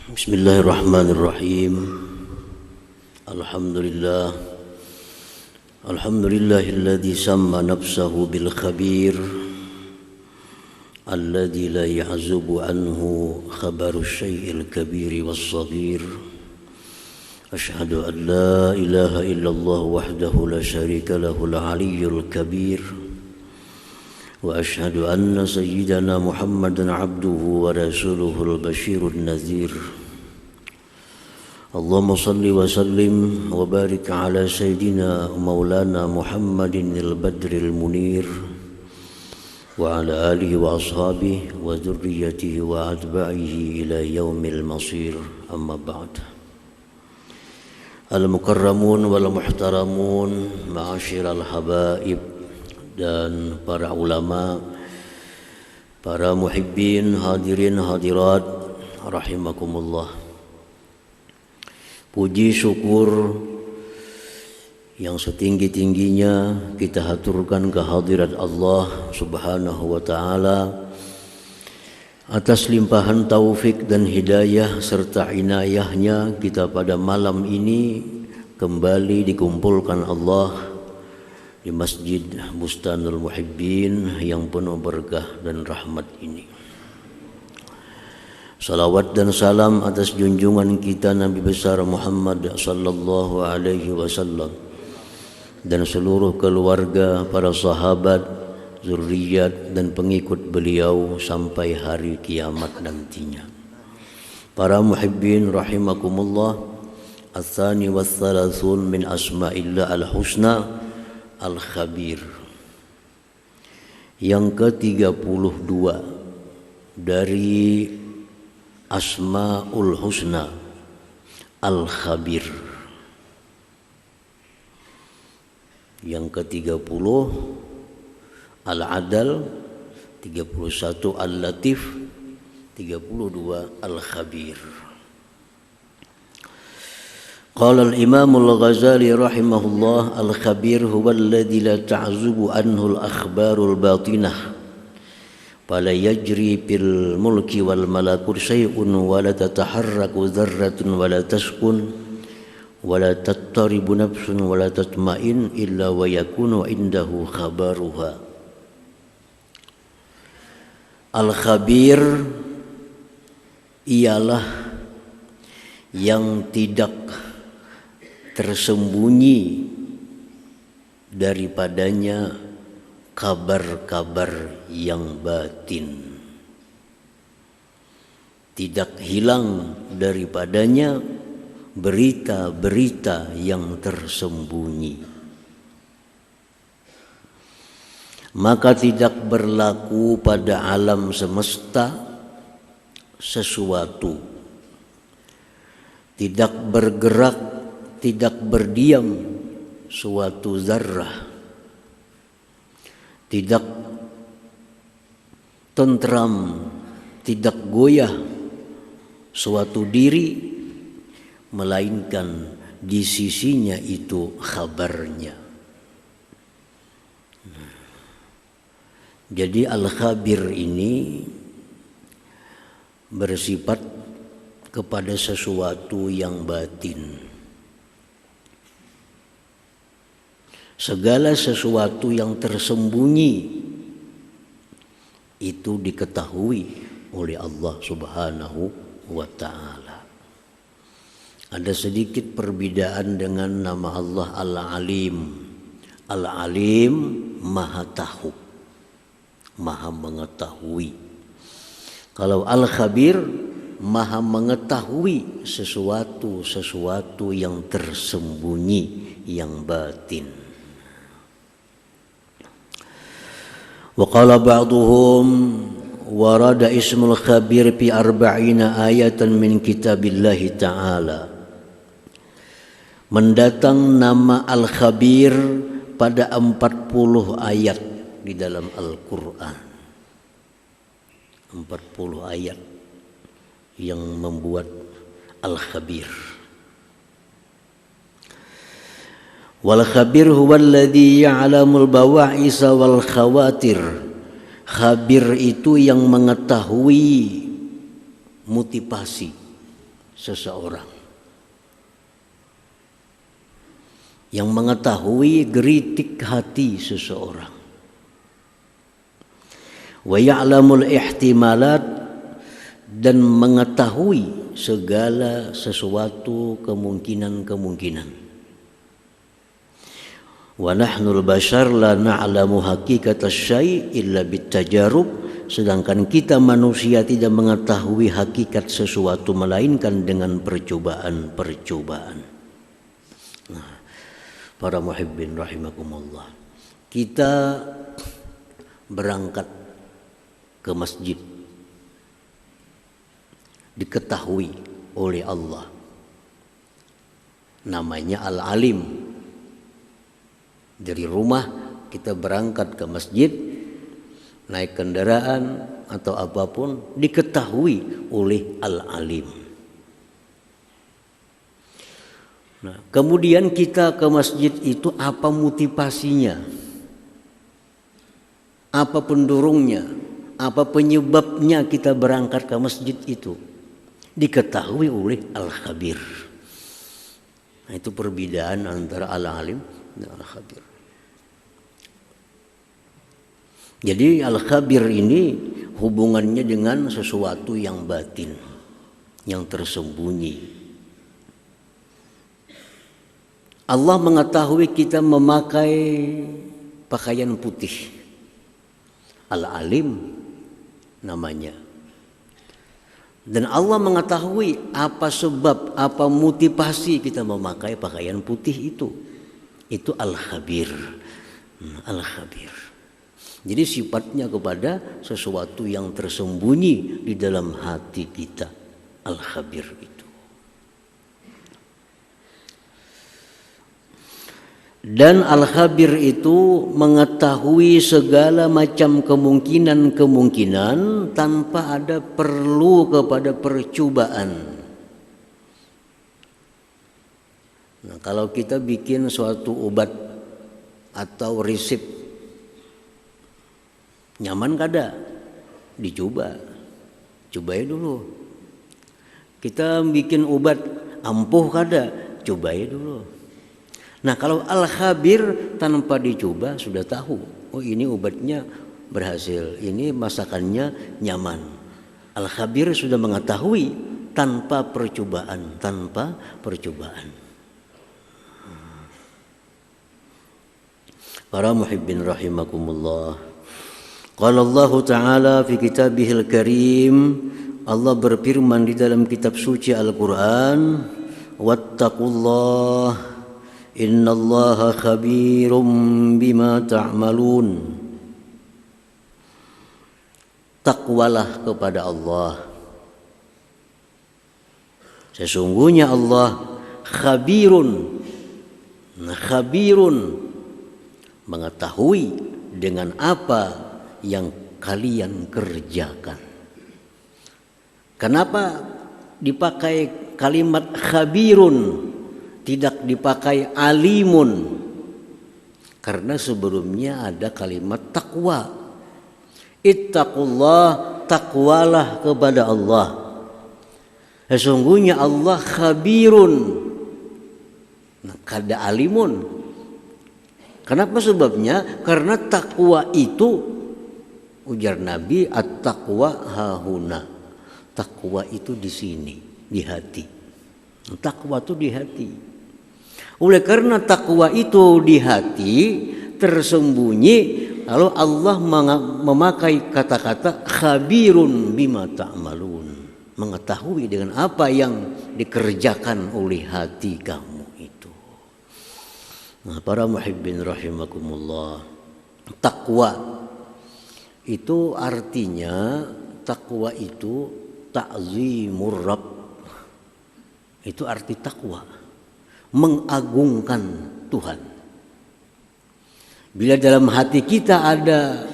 Bismillahirrahmanirrahim. Alhamdulillahilladzi samma nafsahu bil khabir alladzi la ya'zubu anhu khabaru syai'il kabiri was saghir. Asyhadu an la ilaha illallah wahdahu la syarika lahul aliyyul kabir. Wa asyhadu anna sayyidana Muhammadan abduhu wa rasuluhul basyirun nadhir. Allahumma salli wa sallim wa barik ala sayyidina maulana Muhammadin al-badril munir wa ala alihi wa ashabihi wa dhurriyyatihi wa atba'ihi ila yaumil masir. Amma ba'd. Al-mukarramun wal muhtaramun ma'asyiral habaib dan para ulama, para muhibbin, hadirin hadirat rahimakumullah. Puji syukur yang setinggi-tingginya kita haturkan kehadirat Allah Subhanahu wa taala atas limpahan taufik dan hidayah serta inayahnya kita pada malam ini kembali dikumpulkan Allah di Masjid Bustanul Muhibbin yang penuh berkah dan rahmat ini. Salawat dan salam atas junjungan kita Nabi besar Muhammad sallallahu alaihi wasallam dan seluruh keluarga, para sahabat, zuriat dan pengikut beliau sampai hari kiamat nantinya. Para muhibbin rahimakumullah, ats-tsani was-tsalasun min asma'illah al-husna Al-Khabir, yang ke-32 dari Asma'ul Husna Al-Khabir. Yang ke-30 Al-Adal, 31 Al-Latif, 32 Al-Khabir. Qala al-Imam al-Ghazali rahimahullah, al-khabir huwa alladhi la ta'zubu anhu al-akhbarul batinah fala yajri fil mulki wal malakut syai'un wa la tataharraku dzarratun wa la taskun wa la tattaribu nafsun wa la tatma'in illa wa yakunu indahu khabaruha. Al-khabir ialah yang tidak tersembunyi daripadanya kabar-kabar yang batin, tidak hilang daripadanya berita-berita yang tersembunyi. Maka tidak berlaku pada alam semesta sesuatu, tidak bergerak, tidak berdiam suatu zarrah, tidak tentram, tidak goyah suatu diri, melainkan di sisinya itu khabarnya. Jadi al-khabir ini bersifat kepada sesuatu yang batin. Segala sesuatu yang tersembunyi itu diketahui oleh Allah Subhanahu wa ta'ala. Ada sedikit perbedaan dengan nama Allah Al-Alim. Al-Alim maha tahu, maha mengetahui. Kalau Al-Khabir maha mengetahui sesuatu yang tersembunyi, yang batin. Wa qala ba'duhum warada ismul khabir fi 40 ayatan min kitabillahi ta'ala. Mendatang nama Al-Khabir pada 40 ayat di dalam Al-Quran. 40 ayat yang membuat Al-Khabir. Wal khabir huwa alladhi ya'lamul bawa'isa wal khawatir. Khabir itu yang mengetahui motivasi seseorang, yang mengetahui geritik hati seseorang. Wa ya'lamul ihtimalat, dan mengetahui segala sesuatu kemungkinan-kemungkinan. Wa nahnul bashar la na'lamu haqiqatas syai' illa bitajarub, sedangkan kita manusia tidak mengetahui hakikat sesuatu melainkan dengan percobaan-percobaan. Nah, para muhibbin rahimakumullah, kita berangkat ke masjid diketahui oleh Allah namanya Al-Alim. Dari rumah kita berangkat ke masjid, naik kendaraan atau apapun, diketahui oleh Al-Alim. Nah, kemudian kita ke masjid itu apa motivasinya? Apa pendorongnya? Apa penyebabnya kita berangkat ke masjid itu? Diketahui oleh Al-Khabir. Nah, itu perbedaan antara Al-Alim dan Al-Khabir. Jadi Al-Khabir ini hubungannya dengan sesuatu yang batin, yang tersembunyi. Allah mengetahui kita memakai pakaian putih. Al-Alim namanya. Dan Allah mengetahui apa sebab, apa motivasi kita memakai pakaian putih itu. Itu Al-Khabir. Al-Khabir. Jadi sifatnya kepada sesuatu yang tersembunyi di dalam hati kita. Al-Khabir itu. Dan Al-Khabir itu mengetahui segala macam kemungkinan-kemungkinan tanpa ada perlu kepada percobaan. Nah, kalau kita bikin suatu obat atau resep, nyaman kada? Dicoba. Cobain dulu. Kita bikin obat ampuh kada? Cobain dulu. Nah, kalau Al-Khabir tanpa dicoba sudah tahu, oh ini obatnya berhasil, ini masakannya nyaman. Al-Khabir sudah mengetahui tanpa percobaan. Para muhibbin rahimakumullah. Qala Allah Ta'ala fi kitabihil karim, Allah berfirman di dalam kitab suci Al-Quran, wattaqullah innallaha khabirum bima ta'malun. Takwalah kepada Allah. Sesungguhnya Allah khabirun. Khabirun mengetahui dengan apa yang kalian kerjakan. Kenapa dipakai kalimat khabirun, tidak dipakai alimun? Karena sebelumnya ada kalimat takwa. Ittaqullah, takwalah kepada Allah. Sesungguhnya Allah khabirun. Nah, kada alimun. Kenapa sebabnya? Karena takwa itu, ujar Nabi, at-taqwa hahuna. Takwa itu di sini, di hati. Takwa itu di hati. Oleh karena takwa itu di hati, tersembunyi, lalu Allah memakai kata-kata khabirun bima ta'malun, mengetahui dengan apa yang dikerjakan oleh hati kamu itu. Nah, para muhibbin rahimakumullah, takwa itu artinya, takwa itu ta'zimur Rabb. Itu arti takwa, mengagungkan Tuhan. Bila dalam hati kita ada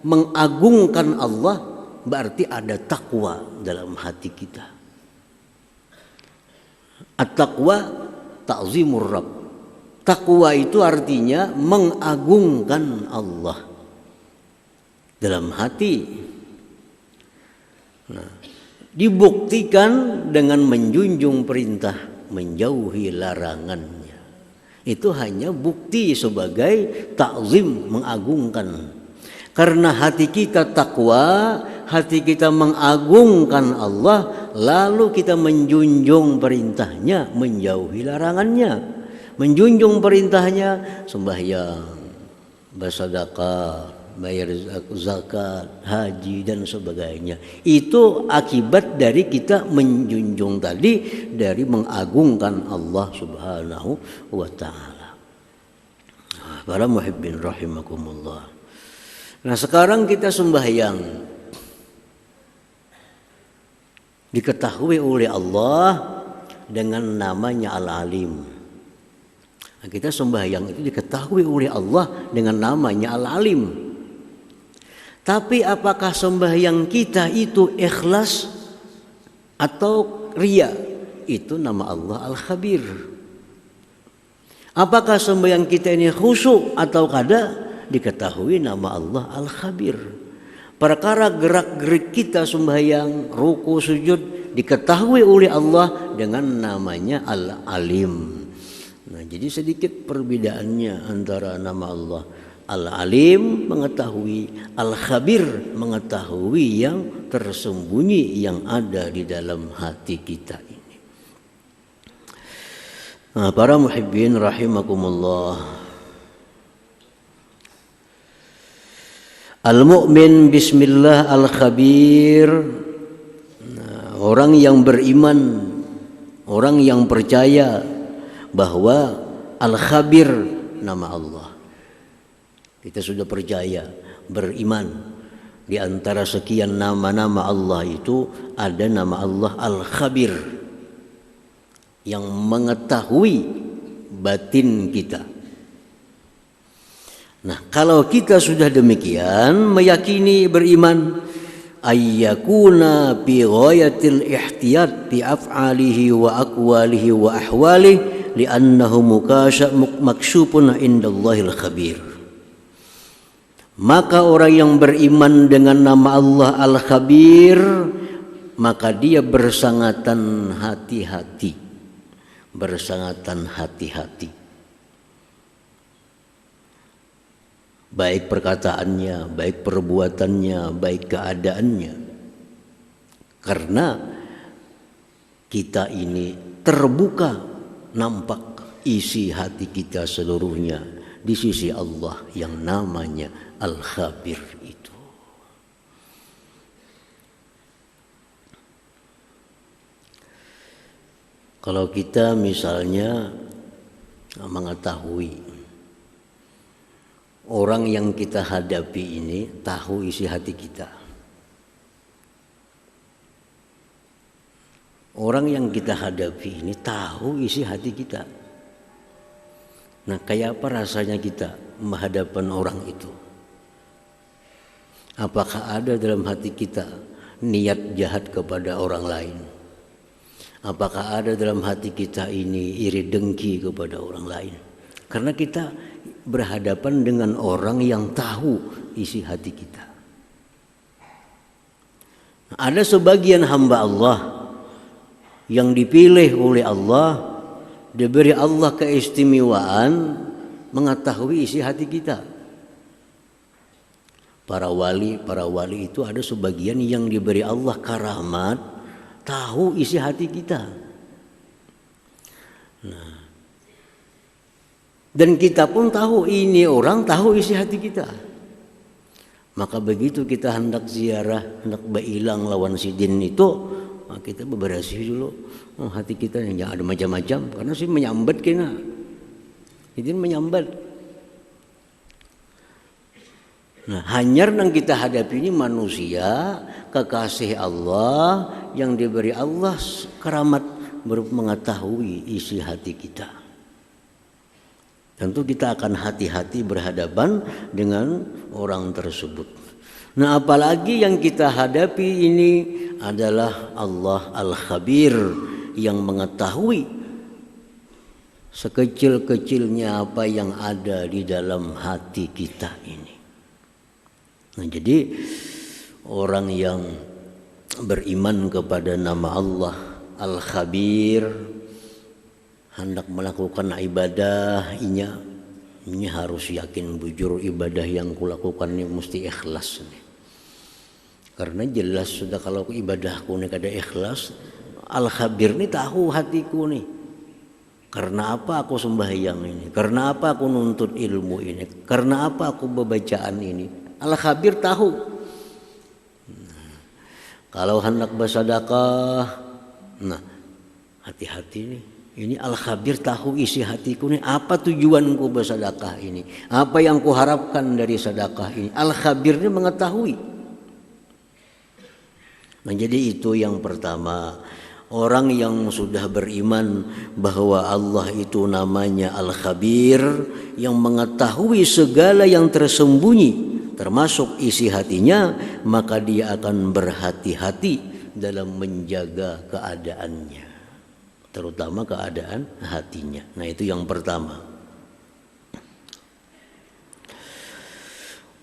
mengagungkan Allah, berarti ada takwa dalam hati kita. At-taqwa ta'zimur Rabb. Takwa itu artinya mengagungkan Allah dalam hati. Nah, Dibuktikan dengan menjunjung perintah, menjauhi larangannya. Itu hanya bukti sebagai takzim, mengagungkan. Karena hati kita takwa, hati kita mengagungkan Allah, lalu kita menjunjung perintahnya, menjauhi larangannya. Menjunjung perintahnya, sembahyang, bersedekah, bayar zakat, haji dan sebagainya. Itu akibat dari kita menjunjung tadi, dari mengagungkan Allah Subhanahu wa taala. Para muhibbin rahimakumullah. Nah, sekarang kita sembahyang, diketahui oleh Allah dengan namanya Al-Alim. Nah, kita sembahyang itu diketahui oleh Allah dengan namanya Al-Alim. Tapi apakah sembahyang kita itu ikhlas atau riya? Itu nama Allah Al-Khabir. Apakah sembahyang kita ini khusyuk atau kada? Diketahui nama Allah Al-Khabir. Perkara gerak-gerik kita sembahyang, ruku, sujud, diketahui oleh Allah dengan namanya Al-Alim. Nah, jadi sedikit perbedaannya antara nama Allah. Al-Alim mengetahui, Al-Khabir mengetahui yang tersembunyi yang ada di dalam hati kita ini. Nah, para muhibbin rahimakumullah. Al-mu'min bismillah al-khabir. Nah, orang yang beriman, orang yang percaya bahwa al-khabir nama Allah. Kita sudah percaya, beriman. Di antara sekian nama-nama Allah itu ada nama Allah Al-Khabir, yang mengetahui batin kita. Nah, kalau kita sudah demikian, meyakini, beriman, ayyakuna bi ghayatil ihtiyat bi af'alihi wa aqwalihi wa ahwalihi li'annahu maksyufun indallahil khabir. Maka orang yang beriman dengan nama Allah Al-Khabir, maka dia bersangatan hati-hati. Bersangatan hati-hati. Baik perkataannya, baik perbuatannya, baik keadaannya. Karena kita ini terbuka, nampak isi hati kita seluruhnya di sisi Allah yang namanya Al-Khabir itu. Kalau kita misalnya mengetahui orang yang kita hadapi ini tahu isi hati kita. Orang yang kita hadapi ini tahu isi hati kita. Nah, kayak apa rasanya kita menghadapi orang itu? Apakah ada dalam hati kita niat jahat kepada orang lain? Apakah ada dalam hati kita ini iri dengki kepada orang lain? Karena kita berhadapan dengan orang yang tahu isi hati kita. Ada sebagian hamba Allah yang dipilih oleh Allah, diberi Allah keistimewaan mengetahui isi hati kita. Para wali itu ada sebagian yang diberi Allah karamat, tahu isi hati kita. Nah, dan kita pun tahu, ini orang tahu isi hati kita. Maka begitu kita hendak ziarah, hendak bailang lawan sidin itu, kita bebersih dulu hati kita, yang ada macam-macam. Karena sih menyambat kena, sidin menyambat. Nah, hanyar yang kita hadapi ini manusia, kekasih Allah yang diberi Allah keramat mengetahui isi hati kita. Tentu kita akan hati-hati berhadapan dengan orang tersebut. Nah, apalagi yang kita hadapi ini adalah Allah Al-Khabir yang mengetahui sekecil-kecilnya apa yang ada di dalam hati kita ini. Nah, jadi orang yang beriman kepada nama Allah Al-Khabir, hendak melakukan ibadah ini harus yakin bujur ibadah yang kulakukan ini mesti ikhlas nih. Karena jelas sudah kalau ibadahku ini kada ikhlas, Al-Khabir ini tahu hatiku nih. Karena apa aku sembahyang ini? Karena apa aku nuntut ilmu ini? Karena apa aku bacaan ini? Al-Khabir tahu. Kalau hendak bersedekah, nah hati-hati nih. Ini Al-Khabir tahu isi hatiku nih. Apa tujuanku bersedekah ini? Apa yang kuharapkan dari sedekah ini? Al-Khabir ini mengetahui. Nah, jadi itu yang pertama. Orang yang sudah beriman bahwa Allah itu namanya Al-Khabir, yang mengetahui segala yang tersembunyi termasuk isi hatinya, maka dia akan berhati-hati dalam menjaga keadaannya, terutama keadaan hatinya. Nah, itu yang pertama.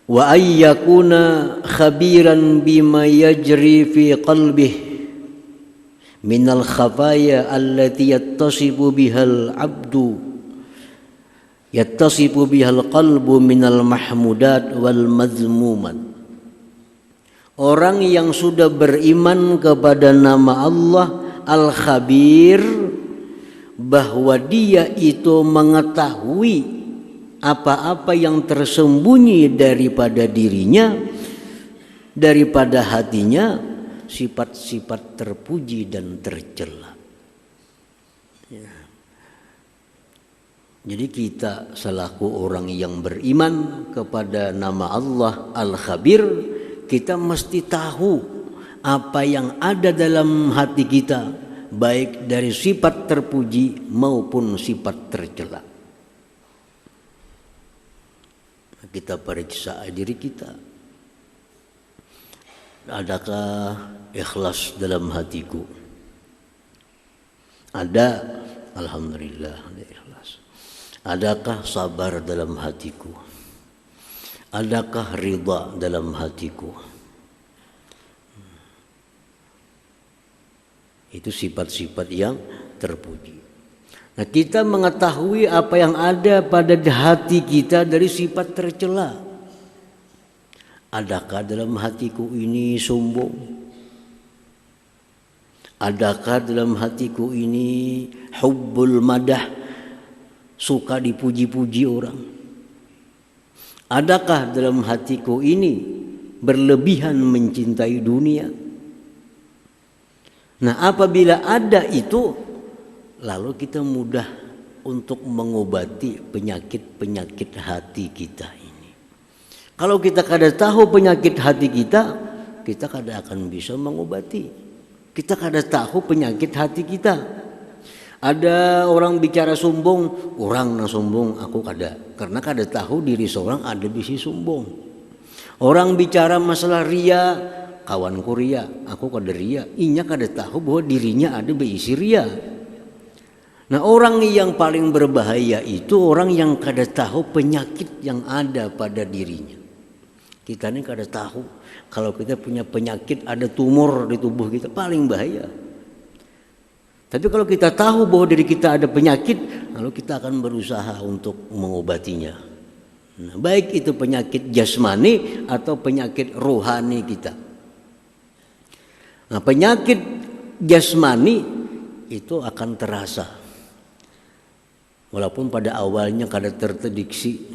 Wa ayyakuna khabiran bima yajri fi qalbihi minal khafaya allati yattasibu bihal abdu yattasibu bihal qalbu minal mahmudat wal mazmumat. Orang yang sudah beriman kepada nama Allah Al-Khabir, bahwa dia itu mengetahui apa-apa yang tersembunyi daripada dirinya, daripada hatinya, sifat-sifat terpuji dan tercela. Ya. Jadi kita selaku orang yang beriman kepada nama Allah Al-Khabir, kita mesti tahu apa yang ada dalam hati kita, baik dari sifat terpuji maupun sifat tercela. Kita periksa diri kita. Adakah ikhlas dalam hatiku? Ada, alhamdulillah ada ikhlas. Adakah sabar dalam hatiku? Adakah ridha dalam hatiku? Itu sifat-sifat yang terpuji. Nah, kita mengetahui apa yang ada pada hati kita dari sifat tercela. Adakah dalam hatiku ini sombong? Adakah dalam hatiku ini hubbul madah, suka dipuji-puji orang? Adakah dalam hatiku ini berlebihan mencintai dunia? Nah, apabila ada itu, lalu kita mudah untuk mengobati penyakit-penyakit hati kita ini. Kalau kita kada tahu penyakit hati kita, kita kada akan bisa mengobati. Kita kada tahu penyakit hati kita. Ada orang bicara sombong, orang nang sombong aku kada, karena kada tahu diri seorang ada bisi sombong. Orang bicara masalah ria, kawanku ria, aku kada ria, inya kada tahu bahwa dirinya ada berisi ria. Nah, orang yang paling berbahaya itu orang yang kada tahu penyakit yang ada pada dirinya. Kita ini kada tahu kalau kita punya penyakit, ada tumor di tubuh kita, paling bahaya. Tapi kalau kita tahu bahwa diri kita ada penyakit, lalu kita akan berusaha untuk mengobatinya. Nah, baik itu penyakit jasmani atau penyakit rohani kita. Nah, penyakit jasmani itu akan terasa. Walaupun pada awalnya kada terdeteksi,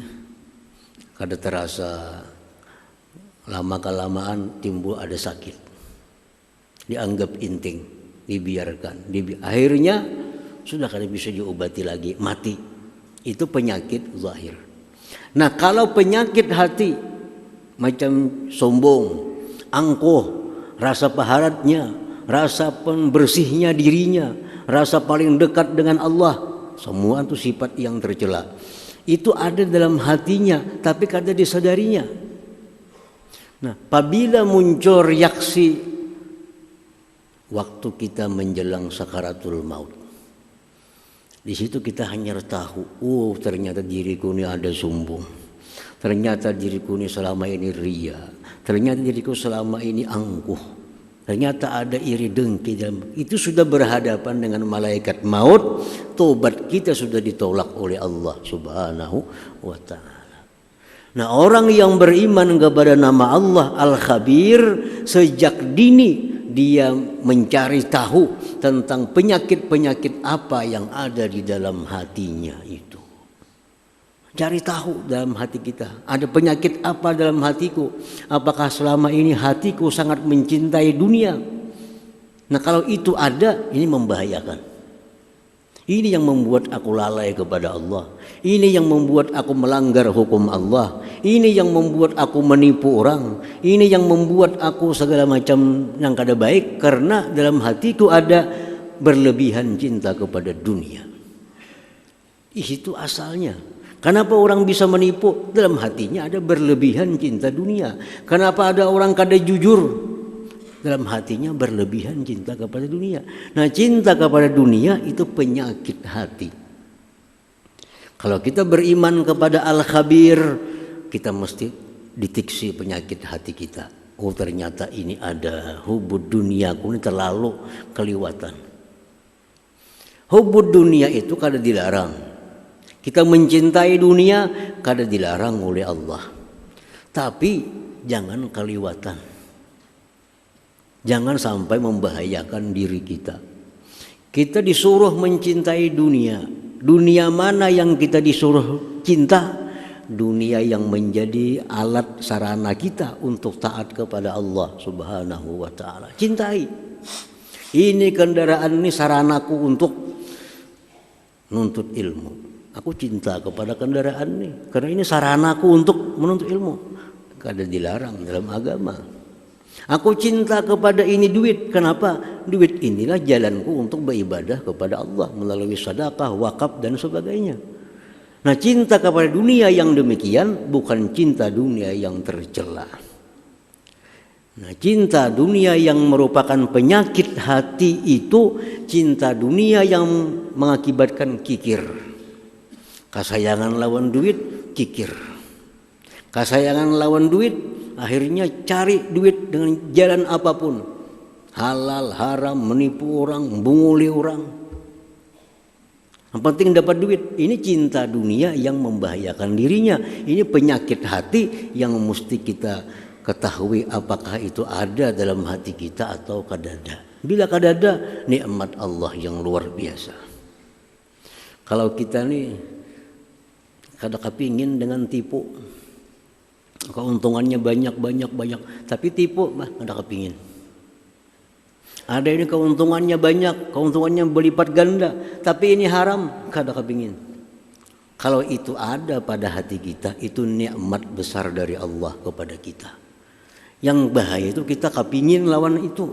kada terasa, lama-kelamaan timbul ada sakit, dianggap inting, dibiarkan, akhirnya sudah kada bisa diobati lagi, mati. Itu penyakit zahir. Nah, kalau penyakit hati macam sombong, angkuh, rasa paharatnya, rasa pembersihnya dirinya, rasa paling dekat dengan Allah, semua itu sifat yang tercela. Itu ada dalam hatinya, tapi kada disadarinya. Nah, apabila muncul reaksi waktu kita menjelang sakaratul maut, di situ kita hanya tahu, oh ternyata diriku ini ada sombong, ternyata diriku ini selama ini ria, ternyata diriku selama ini angkuh, Ternyata ada iri dengki dalam itu, sudah berhadapan dengan malaikat maut, tobat kita sudah ditolak oleh Allah Subhanahu wa taala. Nah, orang yang beriman kepada nama Allah Al-Khabir, sejak dini dia mencari tahu tentang penyakit-penyakit apa yang ada di dalam hatinya itu. Cari tahu dalam hati kita, ada penyakit apa dalam hatiku? Apakah selama ini hatiku sangat mencintai dunia? Nah, kalau itu ada, ini membahayakan. Ini yang membuat aku lalai kepada Allah. Ini yang membuat aku melanggar hukum Allah. Ini yang membuat aku menipu orang. Ini yang membuat aku segala macam yang kada baik, karena dalam hatiku ada berlebihan cinta kepada dunia. Itu asalnya. Kenapa orang bisa menipu? Dalam hatinya ada berlebihan cinta dunia. Kenapa ada orang kada jujur? Dalam hatinya berlebihan cinta kepada dunia. Nah, cinta kepada dunia itu penyakit hati. Kalau kita beriman kepada Al-Khabir, kita mesti deteksi penyakit hati kita. Oh, ternyata ini ada hubud dunia, ini terlalu keliwatan. Hubud dunia itu kada dilarang. Kita mencintai dunia kada dilarang oleh Allah. Tapi jangan keliwatan. Jangan sampai membahayakan diri kita. Kita disuruh mencintai dunia. Dunia mana yang kita disuruh cinta? Dunia yang menjadi alat sarana kita untuk taat kepada Allah Subhanahu wa taala. Cintai. Ini kendaraan, ini saranaku untuk menuntut ilmu. Aku cinta kepada kendaraan ini karena ini saranaku untuk menuntut ilmu. Kada dilarang dalam agama. Aku cinta kepada ini duit. Kenapa? Duit inilah jalanku untuk beribadah kepada Allah melalui sedekah, wakaf dan sebagainya. Nah, cinta kepada dunia yang demikian bukan cinta dunia yang tercela. Nah, cinta dunia yang merupakan penyakit hati itu cinta dunia yang mengakibatkan kikir. Kasayangan lawan duit, kikir. Kasayangan lawan duit, akhirnya cari duit dengan jalan apapun. Halal, haram, menipu orang, membunguli orang. Yang penting dapat duit. Ini cinta dunia yang membahayakan dirinya. Ini penyakit hati yang mesti kita ketahui apakah itu ada dalam hati kita atau kada ada. Bila kada ada, nikmat Allah yang luar biasa. Kalau kita nih kada kepingin dengan tipu, keuntungannya banyak, tapi tipu kada kepingin. Ada ini keuntungannya banyak, keuntungannya berlipat ganda, tapi ini haram, kada kepingin. Kalau itu ada pada hati kita, itu nikmat besar dari Allah kepada kita. Yang bahaya itu kita kepingin lawan itu.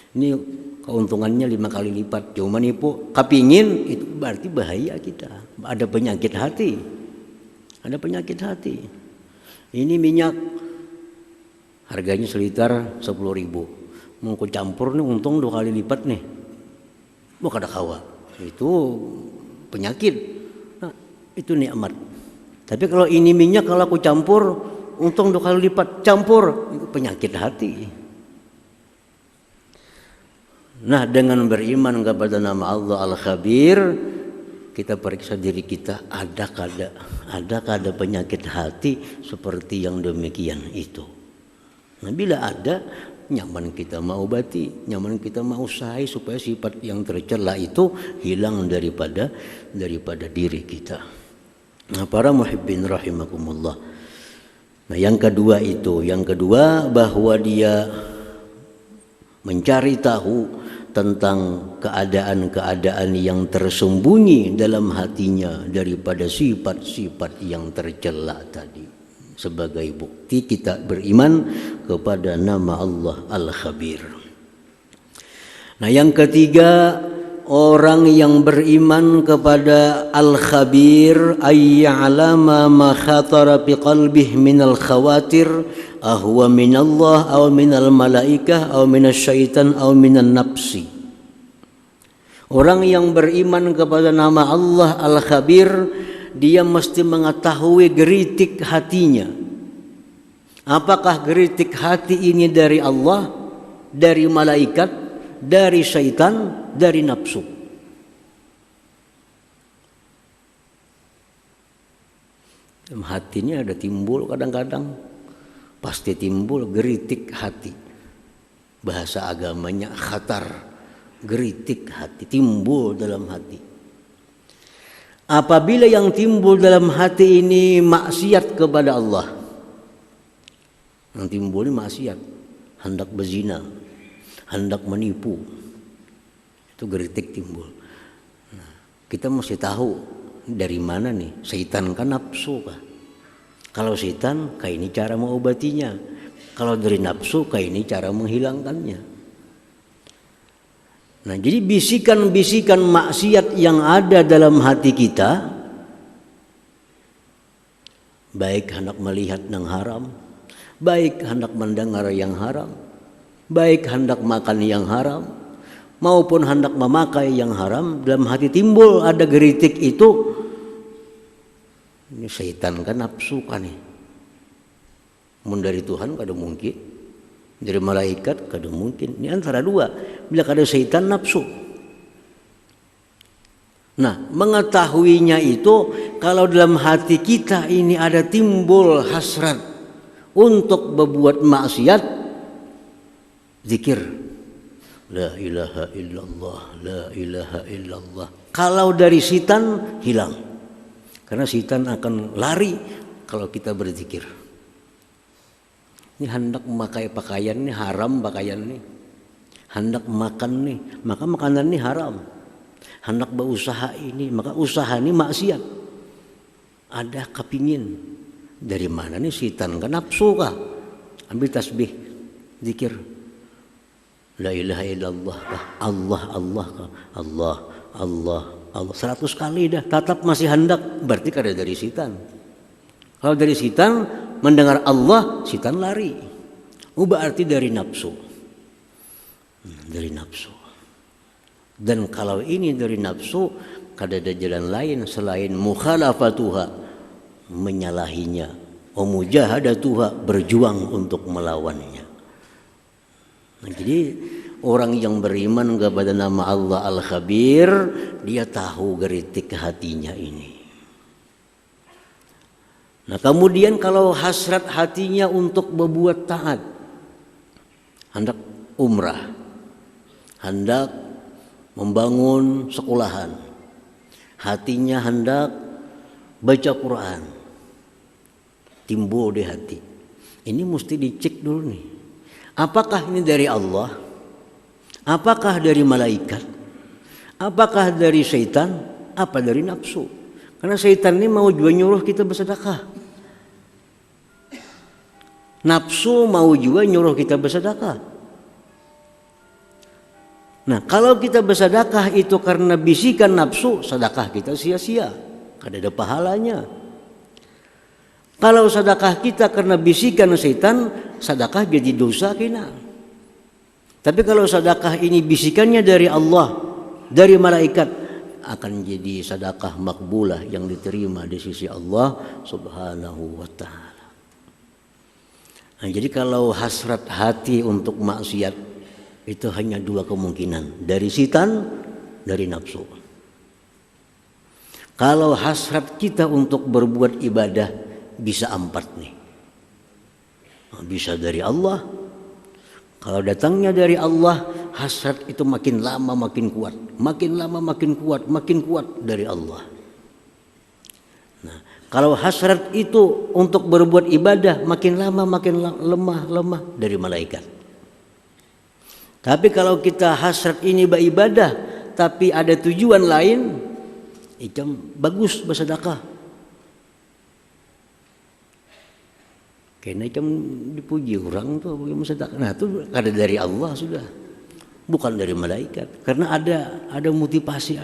Ini keuntungannya 5 kali lipat, cuma nipu, kepingin, itu berarti bahaya kita. Ada penyakit hati. Ada penyakit hati. Ini minyak harganya seliter 10.000. Mau ku campur nih untung 2 kali lipat nih. Mau kada kawa. Itu penyakit. Nah, itu nikmat. Tapi kalau ini minyak kalau aku campur untung 2 kali lipat, campur, itu penyakit hati. Nah, dengan beriman kepada nama Allah Al-Khabir, kita periksa diri kita, adakah ada penyakit hati seperti yang demikian itu. Nah, bila ada, nyaman kita mau obati, nyaman kita mau usaha supaya sifat yang tercela itu hilang daripada diri kita. Nah, para muhibbin rahimakumullah. Nah, yang kedua bahwa dia mencari tahu tentang keadaan-keadaan yang tersembunyi dalam hatinya daripada sifat-sifat yang tercela tadi. Sebagai bukti kita beriman kepada nama Allah Al-Khabir. Nah, yang ketiga, orang yang beriman kepada Al-Khabir ayya'lama ma khatara bi qalbihi minal khawatir ahwa minallah aw minal malaikah aw minasyaitan aw minan nafsi. Orang yang beriman kepada nama Allah Al-Khabir, dia mesti mengetahui geritik hatinya. Apakah geritik hati ini dari Allah dari malaikat, dari syaitan, dari nafsu. Dalam hati ini ada timbul kadang-kadang, pasti timbul geritik hati. Bahasa agamanya khatar, geritik hati, timbul dalam hati. Apabila yang timbul dalam hati ini maksiat kepada Allah, yang timbul ini maksiat, hendak berzina, hendak menipu, itu geritik timbul. Nah, kita mesti tahu dari mana nih? Setan kan nafsu kah? Kalau setan, kayak ini cara mengobatinya. Kalau dari nafsu, kayak ini cara menghilangkannya. Nah, jadi bisikan-bisikan maksiat yang ada dalam hati kita, baik hendak melihat yang haram, baik hendak mendengar yang haram, baik hendak makan yang haram, maupun hendak memakai yang haram, dalam hati timbul ada geritik itu. Ini syaitan kan nafsu kan nih. Mun dari Tuhan kada mungkin, dari malaikat kada mungkin. Ini antara dua. Bila kada syaitan nafsu. Nah, mengetahuinya itu kalau dalam hati kita ini ada timbul hasrat untuk berbuat maksiat, zikir. La ilaha illallah, la ilaha illallah. Kalau dari setan hilang. Karena setan akan lari kalau kita berzikir. Ini hendak memakai pakaian ini haram pakaian ini. Hendak makan nih, maka makanan ini haram. Hendak berusaha ini, maka usaha ini maksiat. Ada kepingin. Dari mana nih setan kan nafsu kah? Ambil tasbih, zikir. La ilaha illallah kah? Allah Allah kah? Allah Allah Allah 100 kali dah, tetap masih hendak, berarti kada dari setan. Kalau dari setan mendengar Allah, setan lari. Berarti dari nafsu. Dari nafsu. Dan kalau ini dari nafsu, kada ada jalan lain selain mukhalafatuha, menyalahinya, mujahadatuha, berjuang untuk melawannya. Nah, jadi orang yang beriman kepada nama Allah Al-Khabir, dia tahu geritik hatinya ini. Nah, kemudian kalau hasrat hatinya untuk berbuat taat, hendak umrah, hendak membangun sekolahan, hatinya hendak baca Quran, timbul di hati. Ini mesti dicek dulu nih. Apakah ini dari Allah? Apakah dari malaikat? Apakah dari syaitan? Apa dari nafsu? Karena syaitan ini mau juga nyuruh kita bersedekah. Nafsu mau juga nyuruh kita bersedekah. Nah, kalau kita bersedekah itu karena bisikan nafsu, sedekah kita sia-sia. Kada ada pahalanya. Kalau sedekah kita karena bisikan syaitan, sedekah jadi dosa kita. Tapi kalau sedekah ini bisikannya dari Allah, dari malaikat, akan jadi sedekah makbulah yang diterima di sisi Allah Subhanahu wa taala. Nah, jadi kalau hasrat hati untuk maksiat itu hanya dua kemungkinan, dari setan, dari nafsu. Kalau hasrat kita untuk berbuat ibadah bisa 4 nih. Bisa dari Allah. Kalau datangnya dari Allah, hasrat itu makin lama makin kuat, makin lama makin kuat, makin kuat dari Allah. Nah, kalau hasrat itu untuk berbuat ibadah, makin lama makin lemah dari malaikat. Tapi kalau kita hasrat ini beribadah, tapi ada tujuan lain, itu bagus bersedekah. Karena itu dipuji orang tuh bagaimana sedekah. Nah, itu ada dari Allah sudah, bukan dari malaikat. Karena ada motivasi,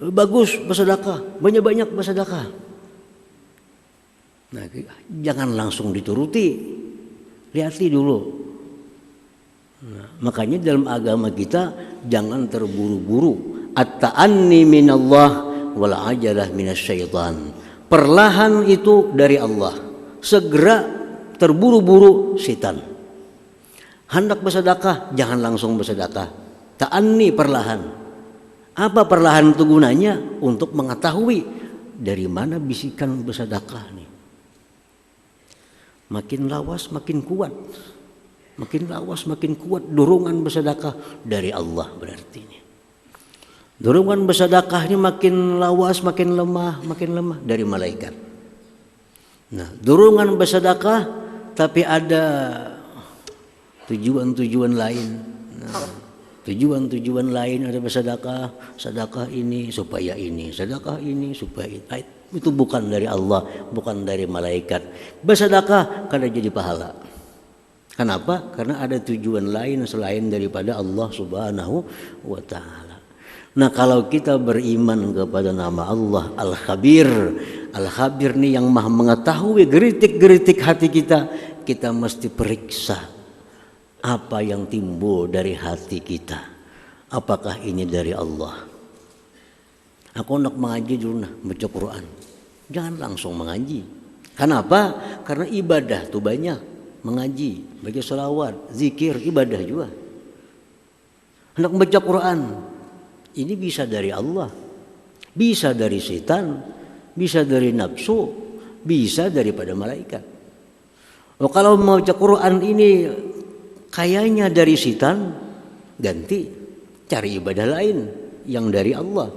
Bagus bersedekah, banyak-banyak bersedekah. Nah, jangan langsung dituruti, lihati dulu. Nah, makanya dalam agama kita jangan terburu-buru. At-ta'anni minallah wal ajalah minasyaitan. Perlahan itu dari Allah. Segera terburu-buru setan. Hendak bersedekah, jangan langsung bersedekah. Ta'anni, perlahan. Apa perlahan itu gunanya? Untuk mengetahui dari mana bisikan bersedekah nih. Makin lawas makin kuat. Makin lawas makin kuat dorongan bersedekah dari Allah berarti ini. Dorongan bersedekah ini makin lawas makin lemah dari malaikat. Nah, dorongan bersedekah tapi ada tujuan-tujuan lain. Nah, tujuan-tujuan lain ada bersedekah, sedekah ini supaya ini, sedekah ini supaya itu bukan dari Allah, bukan dari malaikat. Bersedekah karena jadi pahala. Kenapa? Karena ada tujuan lain selain daripada Allah Subhanahu wa taala. Nah, kalau kita beriman kepada nama Allah Al-Khabir, Al-Khabir nih yang Maha mengetahui geritik-geritik hati kita, kita mesti periksa apa yang timbul dari hati kita. Apakah ini dari Allah? Aku nak mengaji dulu, baca Quran. Jangan langsung mengaji. Kenapa? Karena ibadah tuh banyak. Mengaji, baca sholawat, zikir, ibadah juga. Hendak baca Quran, ini bisa dari Allah, bisa dari setan, bisa dari nafsu, bisa daripada malaikat. Oh, kalau mau baca Quran ini kayaknya dari setan, ganti cari ibadah lain yang dari Allah.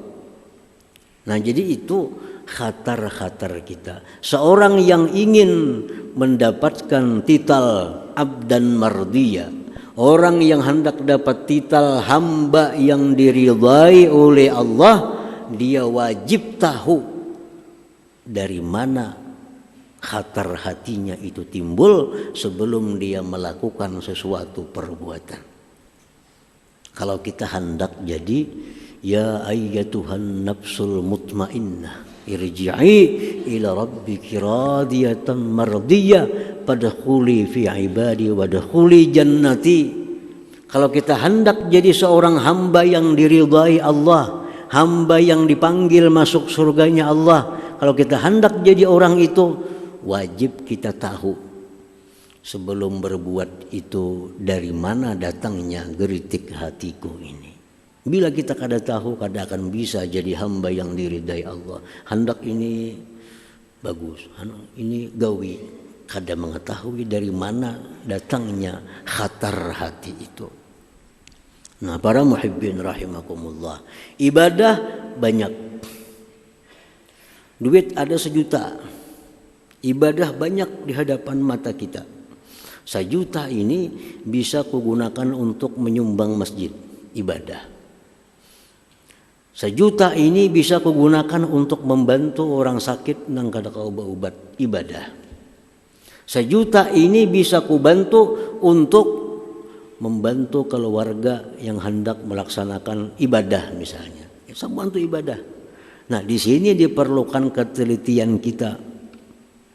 Nah, jadi itu khatar-khatar kita. Seorang yang ingin mendapatkan titel abdan mardiya, orang yang hendak dapat titel hamba yang diridhai oleh Allah, dia wajib tahu dari mana khatar hatinya itu timbul sebelum dia melakukan sesuatu perbuatan. Kalau kita hendak jadi ya ayyatuhan nafsul mutmainnah irji'i ila rabbiki radiyatan mardiyah fadkhuli fi ibadi wadkhuli jannati. Kalau kita hendak jadi seorang hamba yang diridhai Allah, hamba yang dipanggil masuk surganya Allah, kalau kita hendak jadi orang itu, wajib kita tahu sebelum berbuat itu dari mana datangnya geritik hatiku ini. Bila kita kada tahu, kada akan bisa jadi hamba yang diridai Allah. Hendak ini bagus, ini gawi, kada mengetahui dari mana datangnya khatar hati itu. Nah, para muhibbin rahimakumullah, ibadah banyak, duit ada 1 juta, ibadah banyak di hadapan mata kita. 1 juta ini bisa kugunakan untuk menyumbang masjid, ibadah. 1 juta ini bisa kugunakan untuk membantu orang sakit nang kada obat, ibadah. 1 juta ini bisa kubantu untuk membantu keluarga yang hendak melaksanakan ibadah misalnya. Semua itu ibadah. Nah, di sini diperlukan ketelitian kita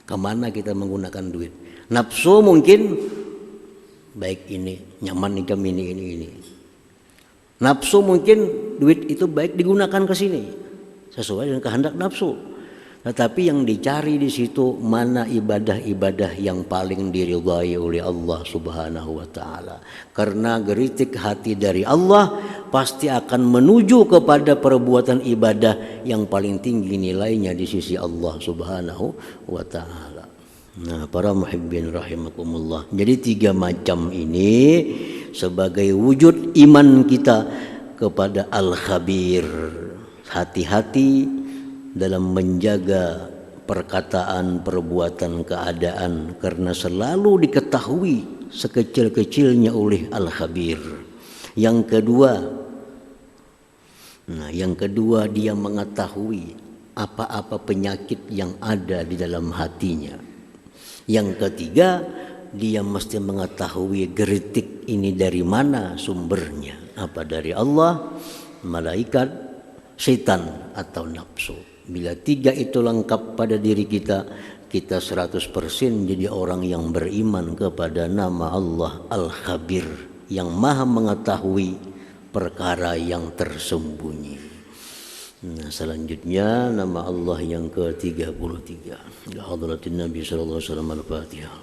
kemana kita menggunakan duit. Nafsu mungkin baik ini nyaman ikam ini. Nafsu mungkin duit itu baik digunakan ke sini sesuai dengan kehendak nafsu. Tetapi yang dicari di situ mana ibadah-ibadah yang paling diridhai oleh Allah Subhanahu wa taala. Karena geritik hati dari Allah pasti akan menuju kepada perbuatan ibadah yang paling tinggi nilainya di sisi Allah Subhanahu wa taala. Nah, para muhibbin rahimakumullah. Jadi 3 macam ini sebagai wujud iman kita kepada Al-Khabir. Hati-hati dalam menjaga perkataan, perbuatan, keadaan, karena selalu diketahui sekecil-kecilnya oleh Al-Khabir. Yang kedua dia mengetahui apa-apa penyakit yang ada di dalam hatinya. Yang ketiga, dia mesti mengetahui geritik ini dari mana sumbernya, apa dari Allah, malaikat, setan atau nafsu. Bila 3 itu lengkap pada diri kita, kita 100% jadi orang yang beriman kepada nama Allah Al-Khabir, yang maha mengetahui perkara yang tersembunyi. Nah, selanjutnya nama Allah yang ke-33. Ya hadratin Nabi sallallahu alaihi wasallam, Al-Fatihah.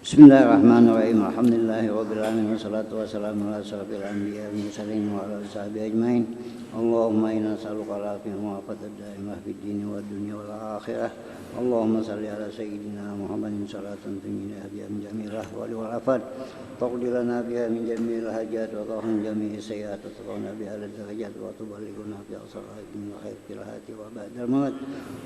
Bismillahirrahmanirrahim. Alhamdulillahirabbil alamin wassalatu wassalamu ala asyrofil anbiya'i wal mursalin wa ala sahbihi ajmain. Allahumma inna nas'aluka al-afiyah wa al-afata daimah fid dini wad dunya wal akhirah. Allahumma salli ala sayyidina Muhammadin salatan tunjina biha min jami'il ahwali wal afat. Taqdi lana biha min jami'il hajat wa tahun jami'is sayyi'at wa taqina biha al-darajat wa tuballighuna bi aqsal min khair fil hayati wa ba'dal maut.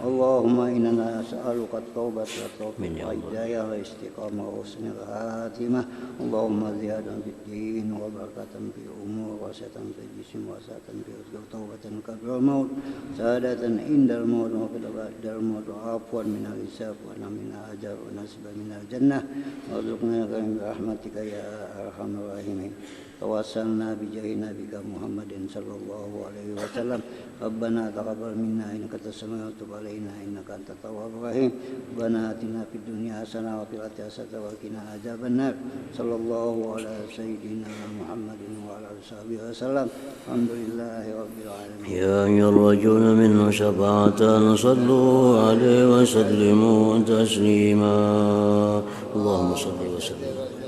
Allahumma inna nas'aluka at-taubata wa tawfiq wa hidayah wa istiqamah wa husnul khatimah. Allahumma ziyadatan fid din wa barakatan fi umur wa satan fi jism wa satan fi rizq wa taubatan qabla al-maut. Sadatan indal maut wa ba'dal maut wa afwan min al-hisab wa min al-ajr wa nasba min al-jannah. Warzuqna bi rahmatika ya arhamar rahimin. Tawassalna bi jahi nabika Muhammadin sallallahu alaihi wasallam. Rabbana taqabbal minna innaka antas samiul tub alaina innaka antat tawwabur rahim. Rabbana atina fid dunya hasanah wa fil akhirati hasanah wa qina adzabannar. Sallallahu ala sayyidina Muhammadin wa ala alihi wasallam. Alhamdulillahi rabbil alamin. Ya ayyuhar-rajuluna minhu syafa'atan sallu alaihi wa sallimu taslima. Allahumma shalli wa sallim.